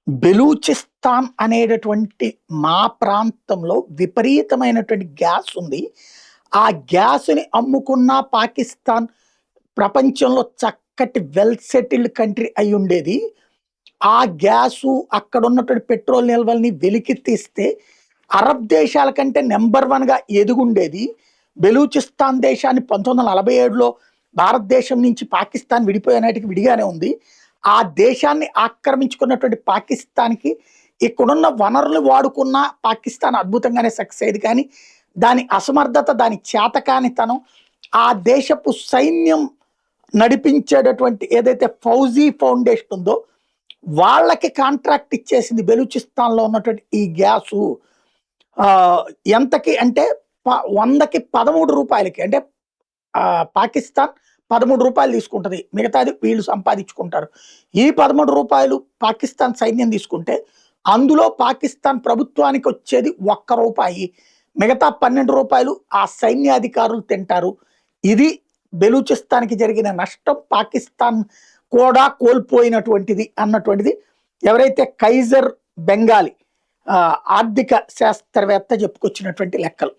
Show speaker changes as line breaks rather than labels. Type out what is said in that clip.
బెలూచిస్తాన్ అనేటటువంటి మా ప్రాంతంలో విపరీతమైనటువంటి గ్యాస్ ఉంది. ఆ గ్యాస్‌ని అమ్ముకున్న పాకిస్తాన్ ప్రపంచంలో చక్కటి వెల్ సెటిల్డ్ కంట్రీ అయ్యుండేది. ఆ గ్యాసు అక్కడున్నటువంటి పెట్రోల్ నిల్వల్ని వెలికి తీస్తే అరబ్ దేశాల కంటే నంబర్ 1గా ఎదిగుండేది. బెలూచిస్తాన్ దేశాన్ని 1947లో భారతదేశం నుంచి పాకిస్తాన్ విడిపోయే నాటికి విడిగానే ఉంది. ఆ దేశాన్ని ఆక్రమించుకున్నటువంటి పాకిస్తాన్‌కి ఇక్కడున్న వనరులు వాడుకున్న పాకిస్తాన్ అద్భుతంగానే సక్సెస్ అయ్యేది. కానీ దాని అసమర్థత, దాని చేతకానితనం, ఆ దేశపు సైన్యం నడిపించేటటువంటి ఏదైతే ఫౌజీ ఫౌండేషన్ ఉందో వాళ్ళకి కాంట్రాక్ట్ ఇచ్చేసింది బెలూచిస్తాన్‌లో ఉన్నటువంటి ఈ గ్యాసు. ఎంతకి అంటే 100కి రూ. 13 అంటే పాకిస్తాన్ రూ. 13 తీసుకుంటది. మిగతాది వీళ్ళు సంపాదించుకుంటారు. ఈ రూ. 13 పాకిస్తాన్ సైన్యం తీసుకుంటే అందులో పాకిస్తాన్ ప్రభుత్వానికి వచ్చేది రూ. 1. మిగతా రూ. 12 ఆ సైన్యాధికారులు తింటారు. ఇది బెలూచిస్తాన్‌కి జరిగిన నష్టం. పాకిస్తాన్ కూడా కోల్పోయినటువంటిది అన్నటువంటిది ఎవరైతే కైజర్ బెంగాలీ ఆర్థిక శాస్త్రవేత్త చెప్పుకొచ్చినటువంటి లెక్కలు.